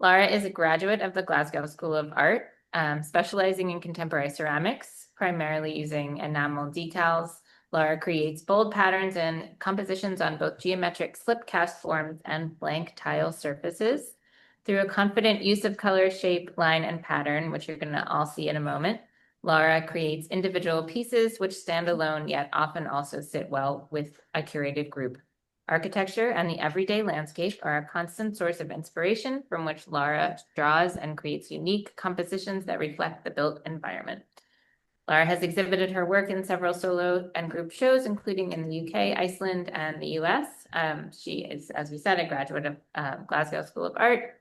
Laura is a graduate of the Glasgow School of Art, specializing in contemporary ceramics, primarily using enamel decals. Laura creates bold patterns and compositions on both geometric slip cast forms and blank tile surfaces. Through a confident use of color, shape, line, and pattern, which you're going to all see in a moment, Laura creates individual pieces which stand alone, yet often also sit well with a curated group. Architecture and the everyday landscape are a constant source of inspiration from which Laura draws and creates unique compositions that reflect the built environment. Laura has exhibited her work in several solo and group shows, including in the UK, Iceland, and the US. She is, as we said, a graduate of Glasgow School of Art,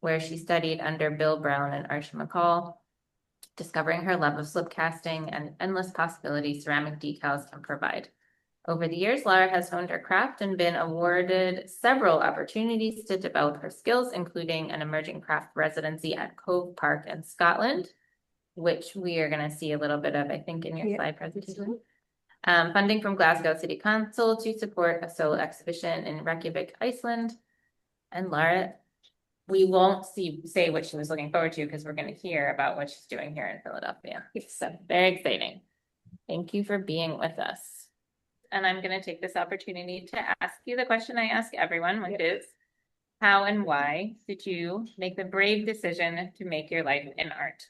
where she studied under Bill Brown and Archie McCall, discovering her love of slip casting and endless possibilities ceramic decals can provide. Over the years, Laura has honed her craft and been awarded several opportunities to develop her skills, including an emerging craft residency at Cove Park in Scotland, which we are going to see a little bit of, I think, in your slide presentation. Funding from Glasgow City Council to support a solo exhibition in Reykjavik, Iceland. And Laura, we won't say what she was looking forward to because we're going to hear about what she's doing here in Philadelphia. So very exciting. Thank you for being with us. And I'm going to take this opportunity to ask you the question I ask everyone, which is, how and why did you make the brave decision to make your life in art?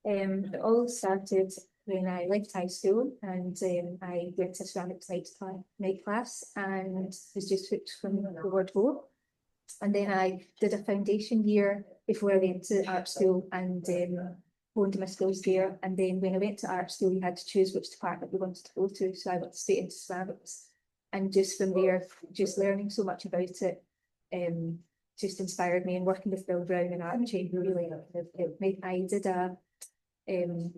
It all started when I left high school and I went to ceramics night class and was just hooked from the word go. And then I did a foundation year before I went to art school and honed my skills there. And then when I went to art school, you had to choose which department you wanted to go to. So I went straight into ceramics. And just from there, just learning so much about it, just inspired me. And working with Bill Brown and Archie really helped me. I did in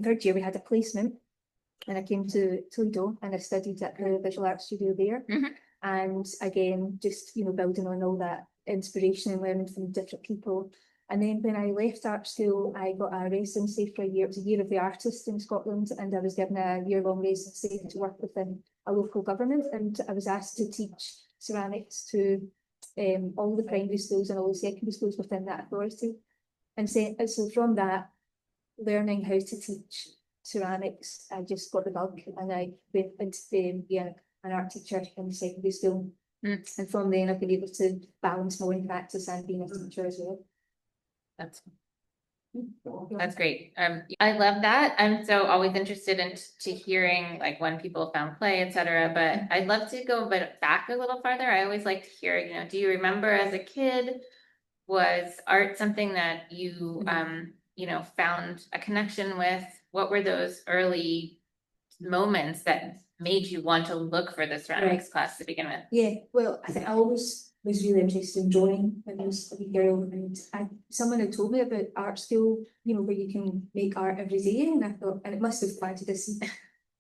third year we had a placement, and I came to Toledo and I studied at the visual art studio there. And again, just building on all that inspiration and learning from different people. And then when I left art school, I got a residency for a year. It was a year of the artist in Scotland, and I was given a year-long residency to work within a local government. And I was asked to teach ceramics to all the primary schools and all the secondary schools within that authority. And so from that, learning how to teach ceramics, I just got the bug, and I went into being an art teacher in secondary school. And from then I've been able to balance my own practice and being a teacher as well. That's great. I love that. I'm so always interested in hearing like when people found play, etc. But I'd love to go back a little farther. I always like to hear, do you remember as a kid, was art something that you found a connection with? What were those early moments that made you want to look for the ceramics class to begin with? Yeah, well, I think I always was really interested in drawing when I was a wee girl, and someone had told me about art school, where you can make art every day, and I thought, and it must have planted a seed.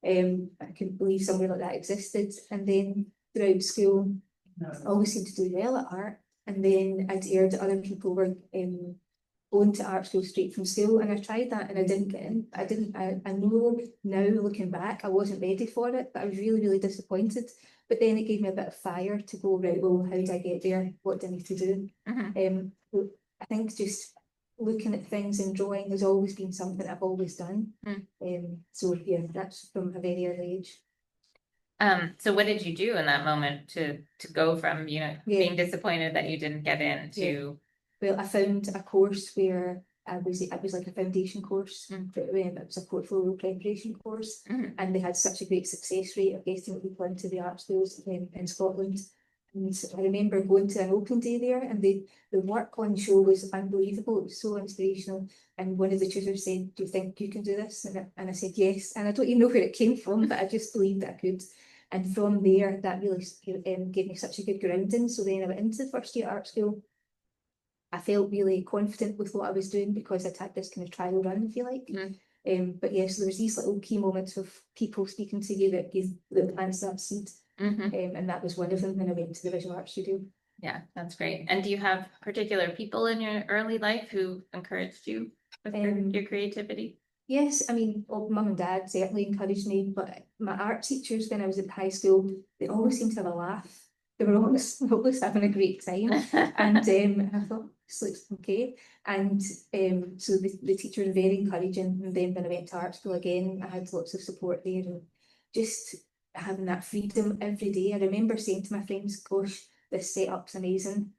I couldn't believe somewhere like that existed. And then throughout school, I always seemed to do well at art. And then I'd heard that other people were going to art school straight from school, and I tried that and I didn't get in. I know now, looking back, I wasn't ready for it, but I was really, really disappointed. But then it gave me a bit of fire to go, right, well, how did I get there? What do I need to do? I think just looking at things and drawing has always been something I've always done. So yeah, that's from a very early age. So what did you do in that moment to go from, being disappointed that you didn't get in to? Well, I found a course where it was like a foundation course, but it was a portfolio preparation course, and they had such a great success rate of getting people into the art schools in Scotland. And I remember going to an open day there, and the work on show was unbelievable. It was so inspirational. And one of the tutors said, "Do you think you can do this?" And I said yes. And I don't even know where it came from, but I just believed that I could. And from there, that really gave me such a good grounding. So then I went into the first year art school. I felt really confident with what I was doing because I'd had this kind of trial run, if you like. But yes, there was these little key moments of people speaking to you that plants that seed. And that was one of them when I went to the visual art studio. Yeah, that's great. And do you have particular people in your early life who encouraged you with your creativity? Yes, I mean, mum and dad certainly encouraged me, but my art teachers when I was at high school, they always seemed to have a laugh. they were always having a great time. And I thought, this looks okay. And so the teacher was very encouraging. And then when I went to art school again, I had lots of support there, and just having that freedom every day. I remember saying to my friends, gosh, this setup's amazing.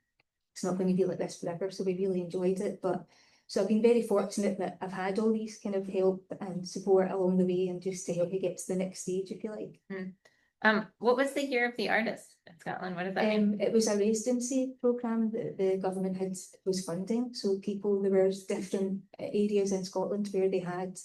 It's not going to be like this forever. So we really enjoyed it. But so I've been very fortunate that I've had all these kind of help and support along the way, and just to help you get to the next stage, if you like. What was the year of the artist in Scotland? What does that mean? It was a residency programme that the government was funding. So there were different areas in Scotland where they had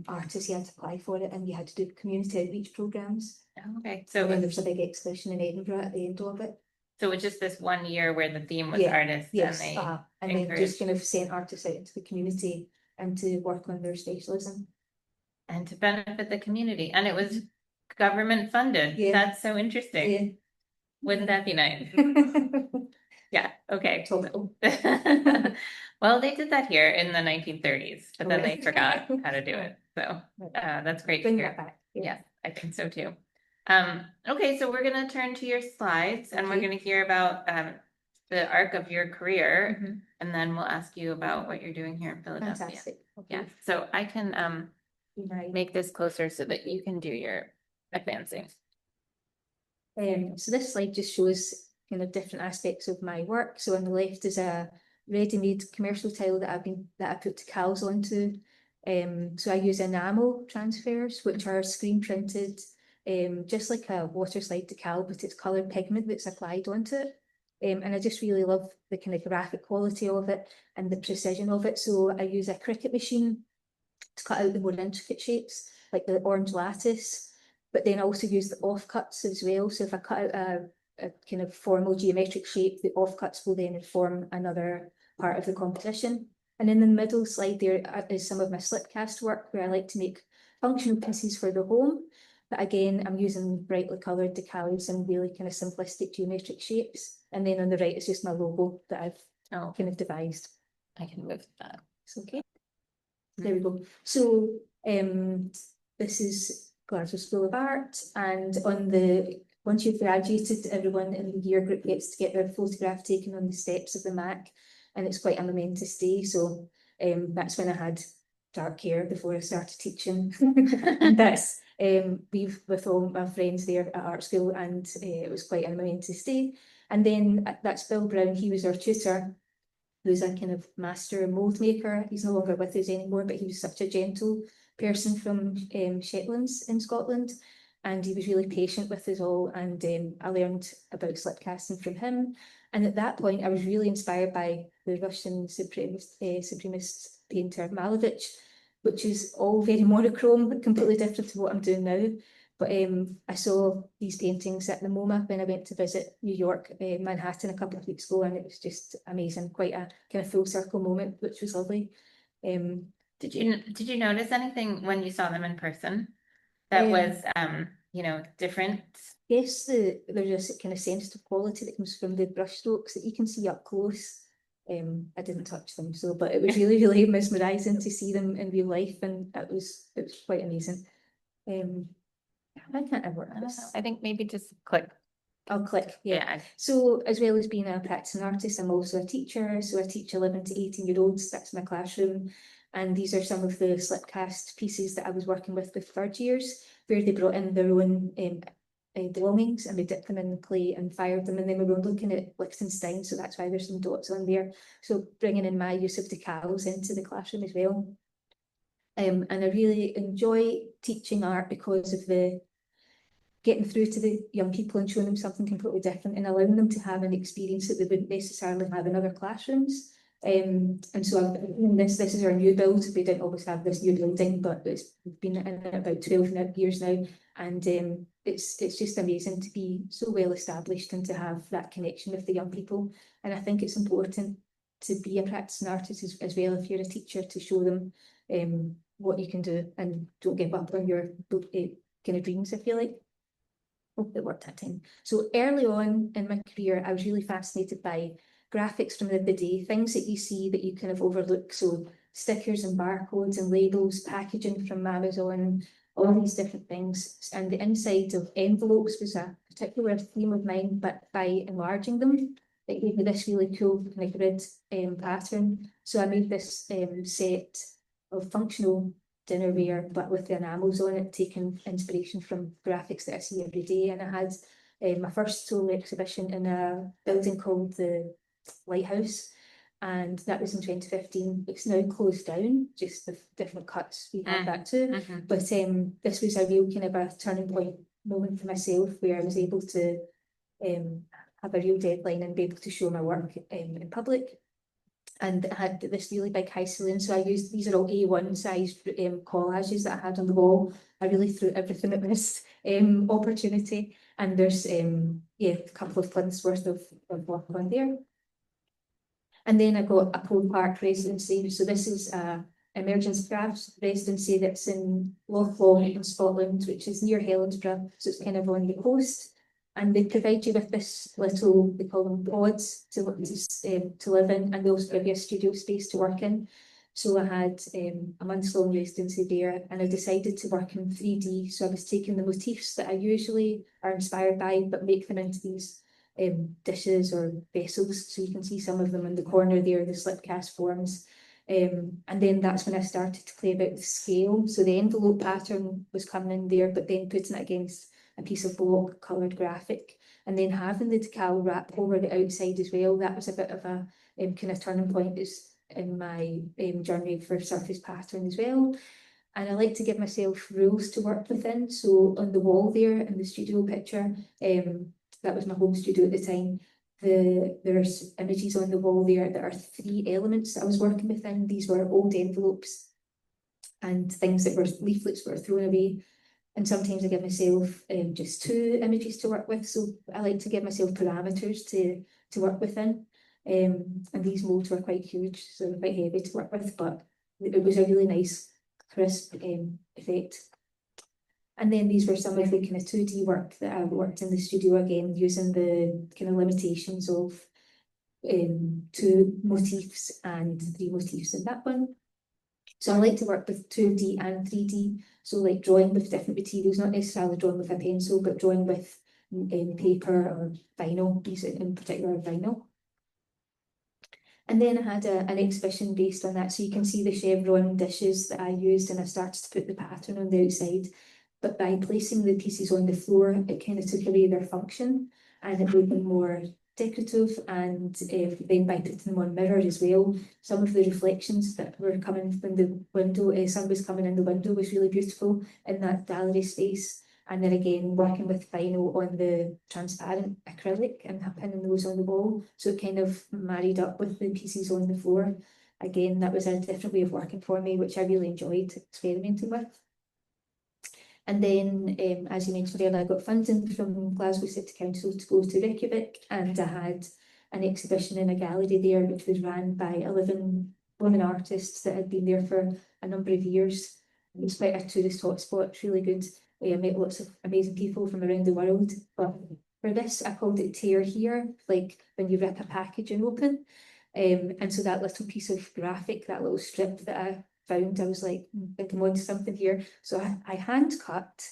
artists. You had to apply for it, and you had to do community outreach programmes. Oh, okay, And so then there was a big exhibition in Edinburgh at the end of it. so it's just this one year where the theme was Yeah, artists, yes, and and then just kind of sent artists out into the community and to work on their specialism. and to benefit the community, and it was government funded. Yeah. That's so interesting. Yeah. Wouldn't that be nice? Yeah, okay. Total. Well, they did that here in the 1930s, but then they Okay. forgot how to do it. So that's great to Bring hear. that back. Yes, I think so too. Okay, so we're gonna turn to your slides, and we're Okay. gonna hear about the arc of your career, Mhm. and then we'll ask you about what you're doing here in Philadelphia. Fantastic. Okay. Yeah, so I can Right. make this closer so that you can do your advancing. So this slide just shows kind of different aspects of my work. So on the left is a ready-made commercial tile that I put decals onto. So I use enamel transfers, which are screen printed, just like a water slide decal, but it's coloured pigment that's applied onto it. And I just really love the kind of graphic quality of it and the precision of it. So I use a Cricut machine to cut out the more intricate shapes, like the orange lattice, but then I also use the offcuts as well. So if I cut out a kind of formal geometric shape, the offcuts will then inform another part of the composition. And in the middle slide there is some of my slip cast work, where I like to make functional pieces for the home. But again, I'm using brightly coloured decals and really kind of simplistic geometric shapes. And then on the right is just my logo that I've kind of devised. I can move that. It's okay. There we go. So this is Glasgow School of Art, and once you've graduated, everyone in the year group gets to get their photograph taken on the steps of the MAC, and it's quite a momentous day. So that's when I had dark hair before I started teaching. And that's with all my friends there at art school, and it was quite a momentous day. And then that's Bill Brown. He was our tutor, who's a kind of master mold maker. He's no longer with us anymore, but he was such a gentle person from Shetlands in Scotland, and he was really patient with us all, and I learned about slip casting from him. And at that point I was really inspired by the Russian supremacist painter Malevich, which is all very monochrome, completely different to what I'm doing now. But I saw these paintings at the MoMA when I went to visit New York, Manhattan a couple of weeks ago, and it was just amazing, quite a kind of full circle moment, which was lovely. Did you notice anything when you saw them in person that was different? Yes, there's a kind of sensitive quality that comes from the brush strokes that you can see up close. I didn't touch them, but it was really, really mesmerising to see them in real life, and it was quite amazing. I can't ever. I think maybe just click. I'll click, yeah. So as well as being a practicing artist, I'm also a teacher. So I teach 11 to 18-year-olds, that's my classroom. And these are some of the slip cast pieces that I was working with third years, where they brought in their own belongings, and we dipped them in the clay and fired them. And then we were looking at Liechtenstein, so that's why there's some dots on there. So bringing in my use of decals into the classroom as well. And I really enjoy teaching art because of the getting through to the young people and showing them something completely different and allowing them to have an experience that they wouldn't necessarily have in other classrooms. And so this is our new build. We didn't always have this new building, but it's been in it about 12 years now. And it's just amazing to be so well established and to have that connection with the young people. And I think it's important to be a practicing artist as well, if you're a teacher, to show them what you can do, and don't give up on your kind of dreams, I feel like. Hope it worked that time. So early on in my career, I was really fascinated by graphics from the day, things that you see that you kind of overlook. So stickers and barcodes and labels, packaging from Amazon, all these different things. And the inside of envelopes was a particular theme of mine, but by enlarging them, it gave me this really cool kind of grid pattern. So I made this set of functional dinnerware, but with the enamels on it, taking inspiration from graphics that I see every day. And I had my first solo exhibition in a building called the Lighthouse, and that was in 2015. It's now closed down, just with different cuts we have that too. But this was a real kind of a turning point moment for myself, where I was able to have a real deadline and be able to show my work in public. And I had this really big high ceiling, so I used, these are all A1 sized collages that I had on the wall. I really threw everything at this opportunity, and there's a couple of plinths worth of work on there. And then I got a Pole Park residency. So this is a emergence crafts residency that's in Loch Long in Scotland, which is near Helensburgh, so it's kind of on the coast. And they provide you with this little, they call them pods to live in, and they also give you a studio space to work in. So I had a month-long residency there, and I decided to work in 3D. So I was taking the motifs that I usually are inspired by, but make them into these dishes or vessels. So you can see some of them in the corner there, the slip cast forms. And then that's when I started to play about with scale. So the envelope pattern was coming in there, but then putting it against a piece of block coloured graphic, and then having the decal wrap over the outside as well. That was a bit of a kind of turning point in my journey for surface pattern as well. And I like to give myself rules to work within. So on the wall there in the studio picture, that was my home studio at the time, there's images on the wall there that are 3 elements that I was working within. These were old envelopes and things that were leaflets that were thrown away. And sometimes I give myself just 2 images to work with. So I like to give myself parameters to work within. And these molds were quite huge, so they're quite heavy to work with, but it was a really nice, crisp effect. And then these were some of the kind of 2D work that I worked in the studio, again, using the kind of limitations of 2 motifs and 3 motifs in that one. So I like to work with 2D and 3D, so like drawing with different materials, not necessarily drawing with a pencil, but drawing with paper or vinyl, these in particular vinyl. And then I had an exhibition based on that, so you can see the chevron dishes that I used, and I started to put the pattern on the outside. But by placing the pieces on the floor, it kind of took away their function, and it made them more decorative. And then by putting them on mirror as well, some of the reflections that were coming from the window, sun was coming in the window, was really beautiful in that gallery space. And then again, working with vinyl on the transparent acrylic and pinning those on the wall, so it kind of married up with the pieces on the floor. Again, that was a different way of working for me, which I really enjoyed experimenting with. And then, as you mentioned earlier, I got funding from Glasgow City Council to go to Reykjavik, and I had an exhibition in a gallery there, which was run by 11 women artists that had been there for a number of years. It was quite a tourist hotspot, it's really good. I met lots of amazing people from around the world. But for this, I called it Tear Here, like when you rip a package and open. And so that little piece of graphic, that little strip that I found, I was like, I think I'm onto something here. So I hand cut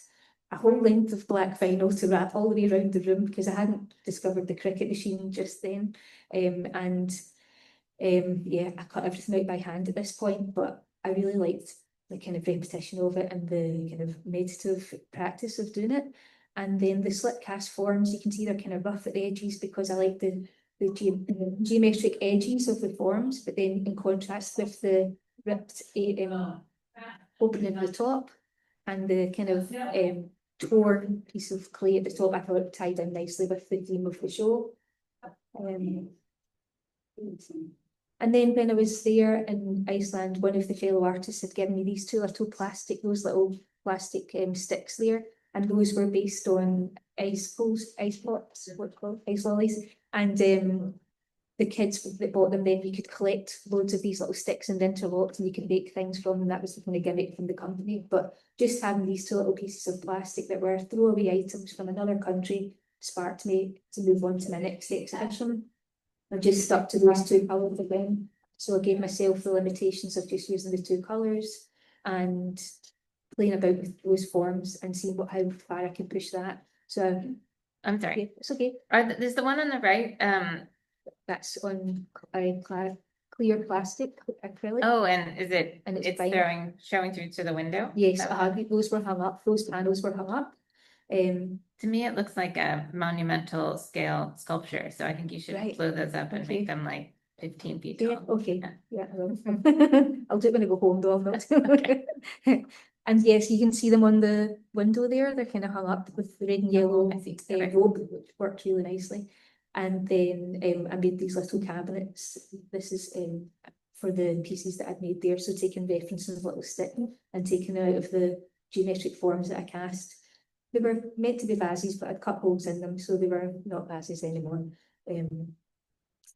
a whole length of black vinyl to wrap all the way around the room, because I hadn't discovered the Cricut machine just then. Yeah, I cut everything out by hand at this point, but I really liked the kind of repetition of it and the kind of meditative practice of doing it. And then the slip cast forms, you can see they're kind of rough at the edges, because I like the geometric edges of the forms, but then in contrast with the ripped opening at the top and the kind of torn piece of clay at the top. I thought it tied in nicely with the theme of the show. And then when I was there in Iceland, one of the fellow artists had given me these 2 little plastic sticks there, and those were based on ice pots, ice lollies. And the kids that bought them, then you could collect loads of these little sticks and interlock, and you could make things from them. That was the kind of gimmick from the company. But just having these 2 little pieces of plastic that were throwaway items from another country sparked me to move on to my next exhibition. I just stuck to those 2 colours again. So I gave myself the limitations of just using the 2 colours, and playing about with those forms and seeing how far I can push that. So I'm sorry. yeah, it's okay. There's the one on the right. That's on clear plastic acrylic. Oh, and is it? And it's showing through to the window? Yes, those were hung up. Those panels were hung up. To me, it looks like a monumental scale sculpture. So I think you should Right. blow those up and Okay. make them like 15 feet Yeah, tall. okay. Yeah, I will. I'll do it when I go home though. I'm not. Okay. And yes, you can see them on the window there. They're kind of hung up with the red and yellow I see. Okay. robe, which worked really nicely. And then I made these little cabinets. This is for the pieces that I'd made there. So taking references of little stick and taking out of the geometric forms that I cast. They were meant to be vases, but I'd cut holes in them, so they were not vases anymore. And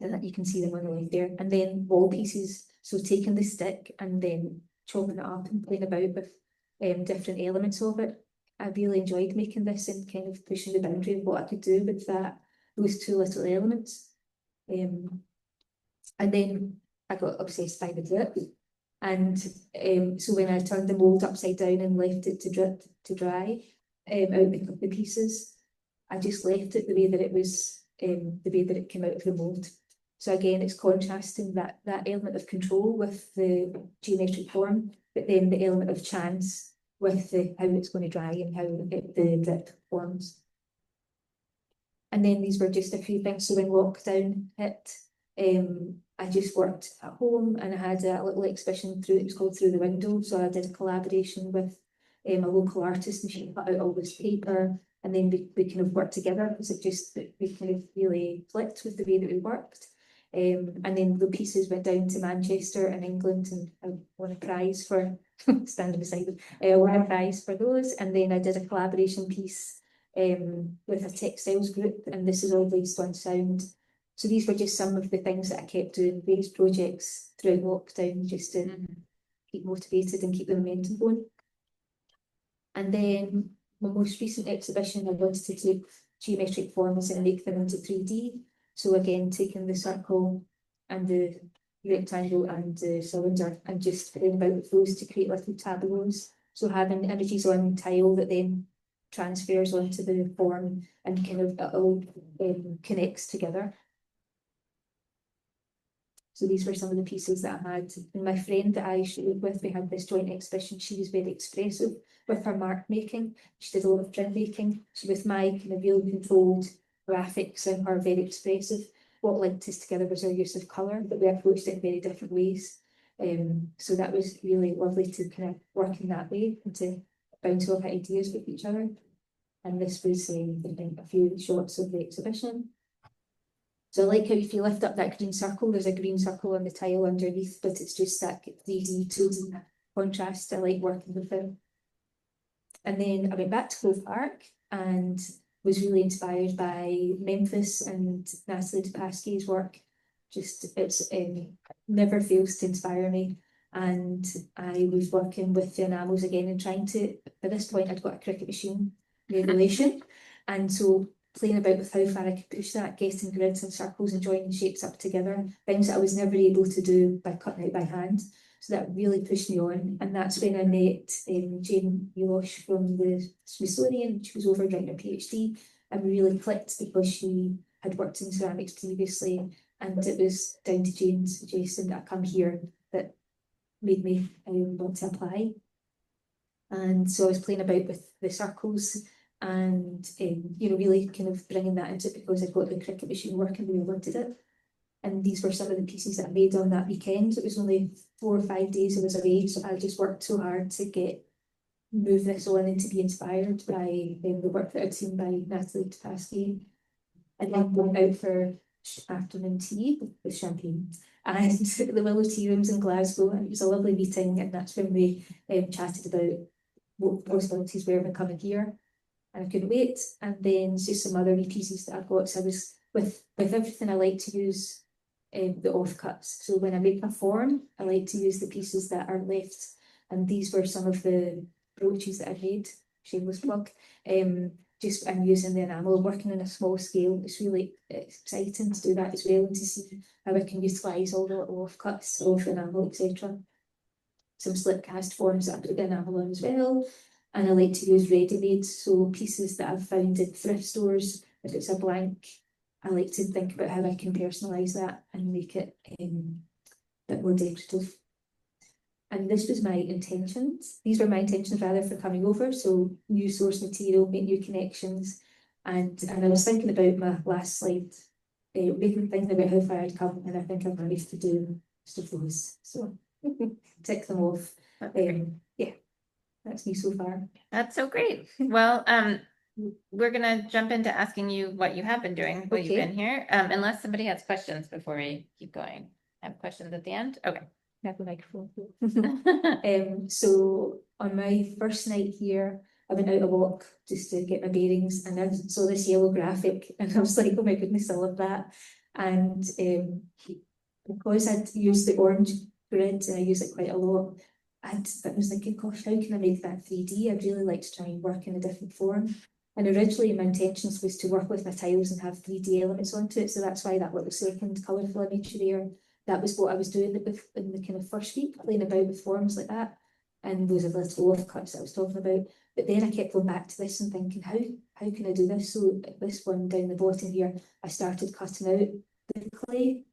that you can see them on the left there. And then wall pieces, so taking the stick and then chopping it up and playing about with different elements of it. I really enjoyed making this and kind of pushing the boundary of what I could do with those two little elements. And then I got obsessed by the drip. And so when I turned the mould upside down and left it to drip to dry out the pieces, I just left it the way that it was, the way that it came out of the mould. So again, it's contrasting that element of control with the geometric form, but then the element of chance with how it's going to dry and how the drip forms. And then these were just a few things. So when lockdown hit, I just worked at home and I had a little exhibition it was called Through the Window. So I did a collaboration with a local artist and she put out all this paper and then we kind of worked together because we kind of really clicked with the way that we worked. And then the pieces went down to Manchester and England and I won a prize for standing beside them. I won a prize for those. And then I did a collaboration piece with a textiles group, and this is all based on sound. So these were just some of the things that I kept doing, various projects throughout lockdown, just to keep motivated and keep the momentum going. And then my most recent exhibition, I wanted to take geometric forms and make them into 3D. So again, taking the circle and the rectangle and the cylinder and just playing about with those to create little tableaus. So having images on tile that then transfers onto the form and kind of it all connects together. So these were some of the pieces that I had. And my friend that I showed with, we had this joint exhibition. She was very expressive with her mark making. She did a lot of print making. So with my kind of really controlled graphics and her very expressive, what linked us together was our use of colour, but we approached it in very different ways. So that was really lovely to kind of work in that way and to bounce off ideas with each other. And this was a few shots of the exhibition. So I like how if you lift up that green circle, there's a green circle on the tile underneath, but it's just that 3D, 2D contrast. I like working with them. And then I went back to Cove Park and was really inspired by Memphis and Natalie DePasqui's work. Just it's never fails to inspire me. And I was working with the enamels again and trying to, by this point I'd got a Cricut machine regulation. And so playing about with how far I could push that, getting grids and circles and joining shapes up together, things that I was never able to do by cutting out by hand. So that really pushed me on. And that's when I met Jane Milosh from the Smithsonian. She was over doing her PhD and we really clicked because she had worked in ceramics previously. And it was down to Jane's suggestion that I come here that made me want to apply. And so I was playing about with the circles and really kind of bringing that into it because I'd got the Cricut machine working the way I wanted it. And these were some of the pieces that I made on that weekend. It was only 4 or 5 days I was away, so I just worked so hard to move this on and to be inspired by the work that I'd seen by Natalie DePasqui. And then went out for afternoon tea with champagne and the Willow Tea Rooms in Glasgow, and it was a lovely meeting, and that's when we chatted about what possibilities were of coming here. And I couldn't wait. And then just some other wee pieces that I've got. So I was with everything, I like to use the offcuts. So when I make a form, I like to use the pieces that are left. And these were some of the brooches that I made. Shameless plug. Just I'm using the enamel, working on a small scale. It's really exciting to do that as well and to see how I can utilise all the little offcuts of enamel, etc. some slip cast forms that I put enamel on as well. And I like to use ready-made, so pieces that I've found in thrift stores. If it's a blank, I like to think about how I can personalise that and make it a bit more decorative. And this was my intentions. These were my intentions rather for coming over. So new source material, make new connections. And I was thinking about my last slide, thinking about how far I'd come, and I think I've managed to do most of those. So tick them off. Yeah, that's me so far. That's so great. Well, we're gonna jump into asking you what you have been doing while you've been here. Unless somebody has questions before we keep going. I have questions at the end. Okay. Have the microphone. So on my first night here, I went out a walk just to get my bearings, and I saw this yellow graphic, and I was like, oh my goodness, I love that. And because I'd used the orange grid and I use it quite a lot, I was thinking, gosh, how can I make that 3D? I'd really like to try and work in a different form. And originally my intentions was to work with my tiles and have 3D elements onto it. So that's why that little second colourful image there, that was what I was doing with in the kind of first week, playing about with forms like that. And those are the little offcuts that I was talking about. But then I kept going back to this and thinking, how can I do this? So this one down the bottom here, I started cutting out the clay.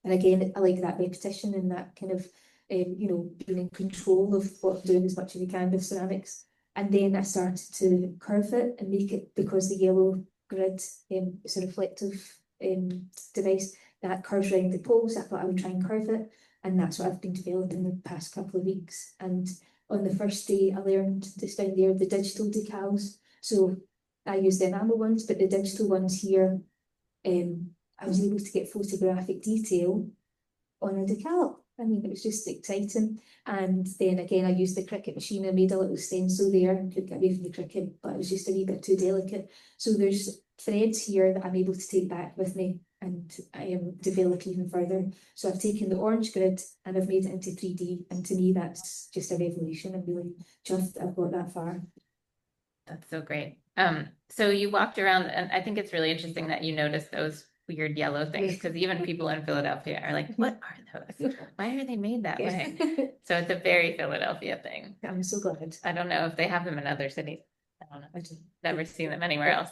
And again, I like that repetition and that kind of, you know, being in control of what I'm doing as much as you can with ceramics. And then I started to curve it and make it, because the yellow grid is a reflective device that curves around the poles. I thought I would try and curve it, and that's what I've been developing the past couple of weeks. And on the first day, I learned just down there the digital decals. So I use the enamel ones, but the digital ones here, I was able to get photographic detail on a decal. I mean, it was just exciting. And then again, I used the Cricut machine. I made a little stencil there. Couldn't get away from the Cricut, but it was just a wee bit too delicate. So there's threads here that I'm able to take back with me and develop even further. So I've taken the orange grid and I've made it into 3D. And to me, that's just a revelation. I'm really chuffed I've got that far. That's so great. So you walked around, and I think it's really interesting that you noticed those weird yellow things, because even people in Philadelphia are like, what are those? Why are they made that way? So it's a very Philadelphia thing. I'm so glad. I don't know if they have them in other cities. I don't know. I've just never seen them anywhere else.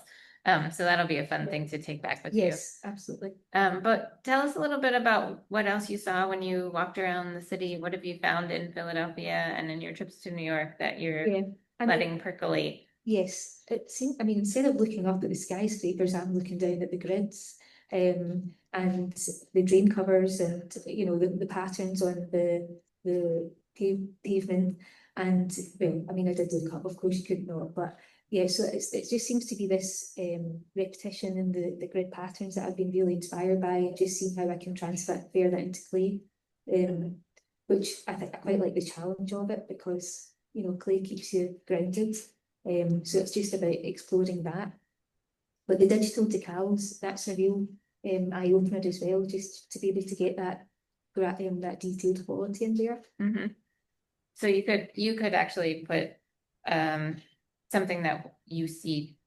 So that'll be a fun thing to take back with you. Yes, absolutely. But tell us a little bit about what else you saw when you walked around the city. What have you found in Philadelphia and in your trips to New York that you're letting percolate? Yes, it seems, I mean, instead of looking up at the skyscrapers, I'm looking down at the grids, and the drain covers, and you know, the patterns on the pavement. And well, I mean, I did look up, of course you could not, but yeah, so it just seems to be this repetition in the grid patterns that I've been really inspired by, just seeing how I can transfer that into clay, which I think I quite like the challenge of it, because you know, clay keeps you grounded. So it's just about exploring that. But the digital decals, that's a real eye-opener as well, just to be able to get that detailed quality in there. So you could actually put something that you see,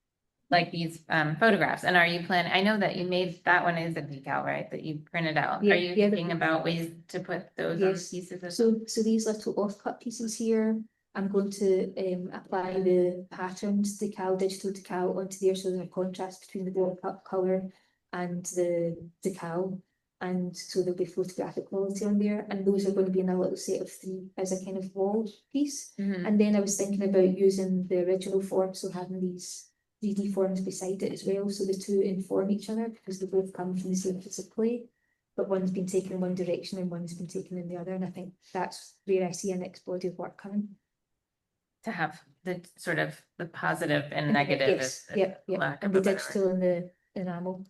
like these photographs. And are you planning? I know that you made that one is a decal, right? That you printed out. Are you thinking about ways to put those on pieces? So these little offcut pieces here, I'm going to apply the patterned decal, digital decal onto there, so there's a contrast between the block cut colour and the decal, and so there'll be photographic quality on there, and those are going to be in a little set of 3 as a kind of wall piece. And then I was thinking about using the original form, so having these 3D forms beside it as well, so the two inform each other, because they both come from the same piece of clay, but one's been taken in one direction and one's been taken in the other, and I think that's where I see a next body of work coming. To have the sort of the positive and negative. And the digital and the enamel.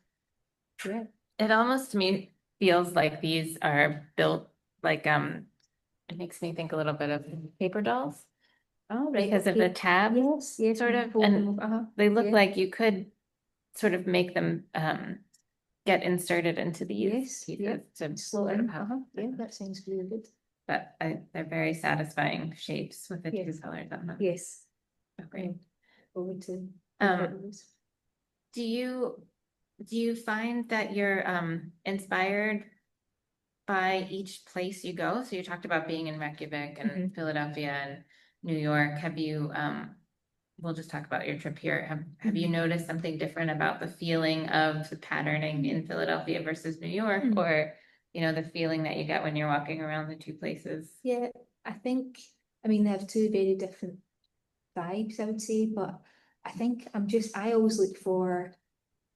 Yeah. It almost to me feels like these are built like it makes me think a little bit of paper dolls. Oh, right. Because of the tab, yes, sort of, and they look like you could sort of make them get inserted into these pieces to slow in. Yeah, that sounds really good. But they're very satisfying shapes with the two colors on them. Yes. Okay. Over to do you find that you're inspired by each place you go? So you talked about being in Reykjavik and Mhm. Philadelphia and New York. Have you, we'll just talk about your trip here. Have you noticed something different about the feeling of the patterning in Philadelphia versus New York, or, you know, the feeling that you get when you're walking around the two places? Yeah, I think, I mean, they have two very different vibes, I would say, but I think I always look for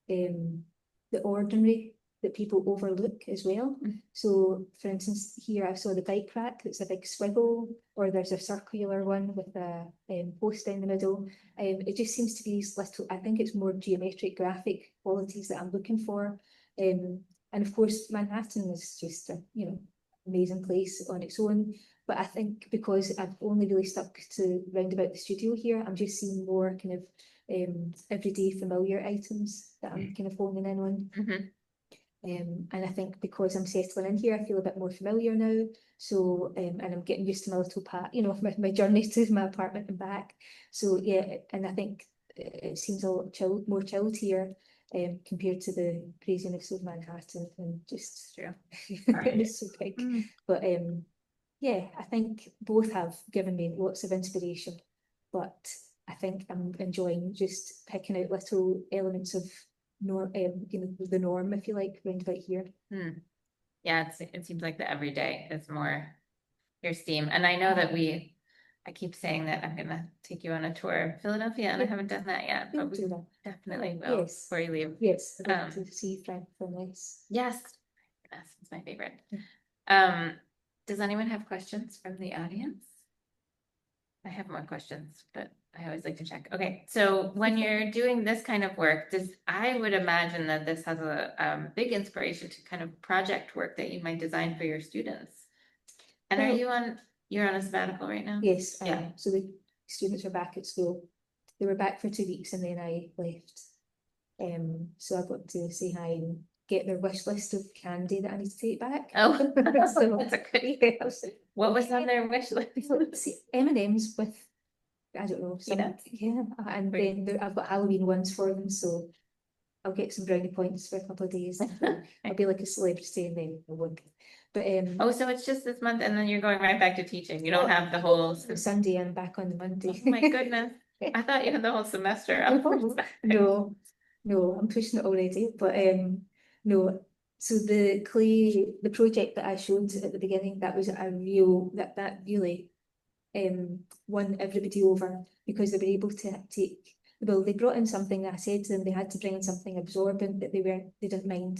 the ordinary that people overlook as well. So, for instance, here I saw the bike rack that's a big swivel, or there's a circular one with a post in the middle. It just seems to be these little, I think it's more geometric graphic qualities that I'm looking for. And of course, Manhattan is just a, amazing place on its own. But I think because I've only really stuck to round about the studio here, I'm just seeing more kind of everyday familiar items that I'm kind of honing in on. And I think because I'm settling in here, I feel a bit more familiar now. So, and I'm getting used to my little my journey to my apartment and back. So yeah, and I think it seems a lot more chilled here compared to the craziness of Manhattan and just it's so big. But yeah, I think both have given me lots of inspiration, but I think I'm enjoying just picking out little elements of the norm, if you like, round about here. Yeah, it seems like the everyday is more your steam. And I know that I keep saying that I'm gonna take you on a tour of Philadelphia, and I haven't done that yet, but we definitely will before you leave. Yes, I'd like to see Frankfurt nice. Yes, it's my favorite. Does anyone have questions from the audience? I have more questions, but I always like to check. Okay, so when you're doing this kind of work, I would imagine that this has a big inspiration to kind of project work that you might design for your students. And you're on a sabbatical right now? Yes, yeah. So the students are back at school. They were back for 2 weeks and then I left. So I got to say hi and get their wish list of candy that I need to take back. Oh, so that's a good. Yeah. What was on their wish list? M&Ms with, I don't know, Peanuts? Yeah, and then I've got Halloween ones for them, so I'll get some brownie points for a couple of days. I'll be like a celebrity and then I won't. But oh, so it's just this month and then you're going right back to teaching. You don't have the whole Sunday and back on the Monday. Oh my goodness. I thought you had the whole semester up. No, I'm pushing it already. But no. So the project that I showed at the beginning, that was a real that really won everybody over because they were able to take, well, they brought in something that I said to them, they had to bring in something absorbent that they didn't mind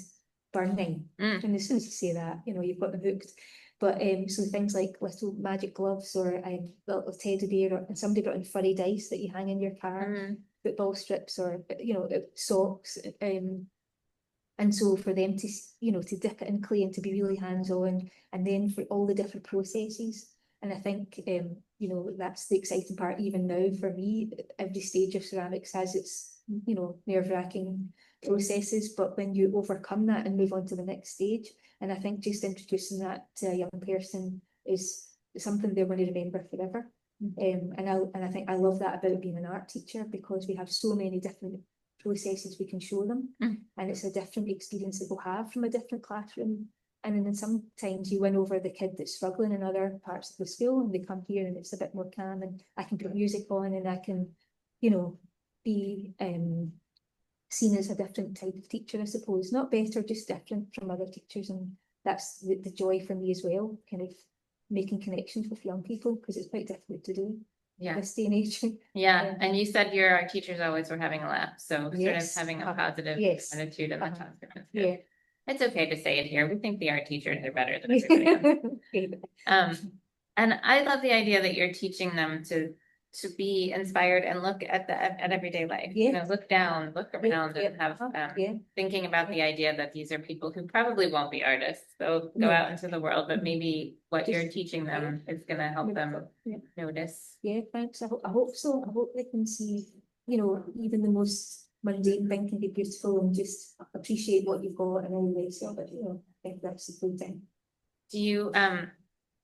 burning. And as soon as you say that, you've got them hooked. But so things like little magic gloves or a little teddy bear, and somebody brought in furry dice that you hang in your car, football strips, or socks. And so for them to to dip it in clay and to be really hands-on, and then for all the different processes. And I think that's the exciting part even now for me. Every stage of ceramics has its nerve-wracking processes, but when you overcome that and move on to the next stage, and I think just introducing that to a young person is something they're going to remember forever. And I think I love that about being an art teacher, because we have so many different processes we can show them, and it's a different experience that they'll have from a different classroom. And then sometimes you win over the kid that's struggling in other parts of the school, and they come here and it's a bit more calm, and I can put music on, and I can be seen as a different type of teacher, I suppose. Not better, just different from other teachers. And that's the joy for me as well, kind of making connections with young people, because it's quite difficult to do this day and age. Yeah, and you said your art teachers always were having a laugh, so sort of having a positive attitude in the classroom. Yeah. It's okay to say it here. We think the art teachers are better than everybody else. And I love the idea that you're teaching them to be inspired and look at everyday life. Look down, look around, and have thinking about the idea that these are people who probably won't be artists. They'll go out into the world, but maybe what you're teaching them is going to help them notice. Yeah, thanks. I hope so. I hope they can see, even the most mundane thing can be beautiful, and just appreciate what you've got and all the rest of it. I think that's the cool thing. Do you I'm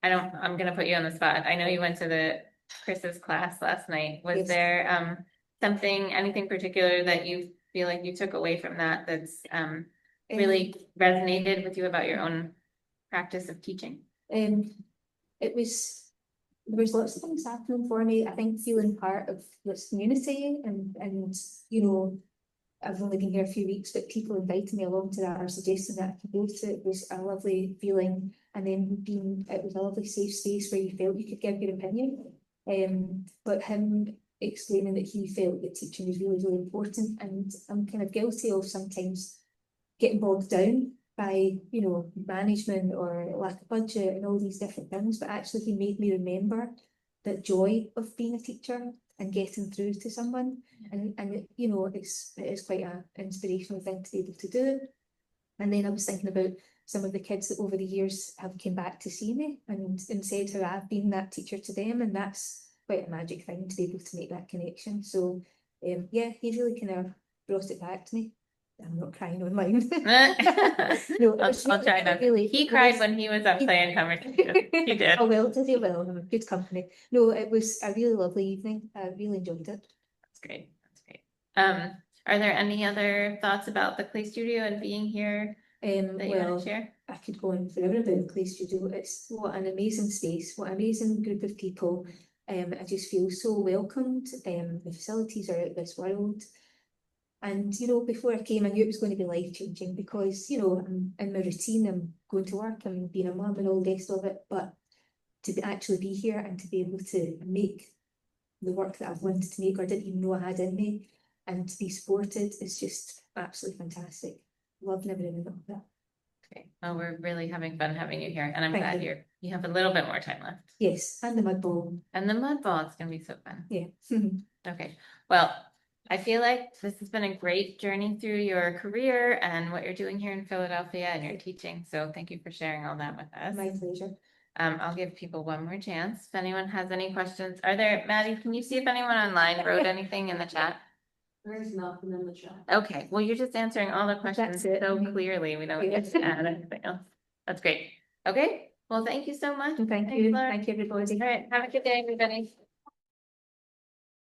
gonna put you on the spot. I know you went to Chris's class last night. Was there anything particular that you feel like you took away from that's really resonated with you about your own practice of teaching? There was lots of things happening for me. I think feeling part of this community and you know, I've only been here a few weeks, but people inviting me along to that or suggesting that I could go to it was a lovely feeling. And then it was a lovely safe space where you felt you could give your opinion. But him explaining that he felt that teaching was really, really important. And I'm kind of guilty of sometimes getting bogged down by, you know, management or lack of budget and all these different things. But actually he made me remember that joy of being a teacher and getting through to someone. And you know, it is quite an inspirational thing to be able to do. And then I was thinking about some of the kids that over the years have come back to see me and said how I've been that teacher to them, and that's quite a magic thing to be able to make that connection. So yeah, he really kind of brought it back to me. I'm not crying online. No, I'll try not. Really, he cried when he was up playing conversation. He did. Oh well, did he? Well, I'm good company. No, it was a really lovely evening. I really enjoyed it. That's great. That's great. Are there any other thoughts about the Clay Studio and being here that you want to share? I could go on forever about the Clay Studio. It's what an amazing space, what an amazing group of people. I just feel so welcomed. The facilities are out of this world. And, you know, before I came, I knew it was going to be life-changing because, you know, I'm in my routine, I'm going to work, I'm being a mum and all the rest of it. But to actually be here and to be able to make the work that I've wanted to make or didn't even know I had in me and to be supported is just absolutely fantastic. Love never ending of that. Okay. Well, we're really having fun having you here, and I'm glad you have a little bit more time left. Yes, and the mud ball. And the mud ball is going to be so fun. Yeah. Okay. Well, I feel like this has been a great journey through your career and what you're doing here in Philadelphia and your teaching. So thank you for sharing all that with us. My pleasure. I'll give people one more chance. If anyone has any questions, Maddie, can you see if anyone online wrote anything in the chat? There's nothing in the chat. Okay, well, you're just answering all the questions so clearly. We don't need to add anything else. That's great. Okay, well, thank you so much. Thank you. Thank you, everybody. All right, have a good day, everybody.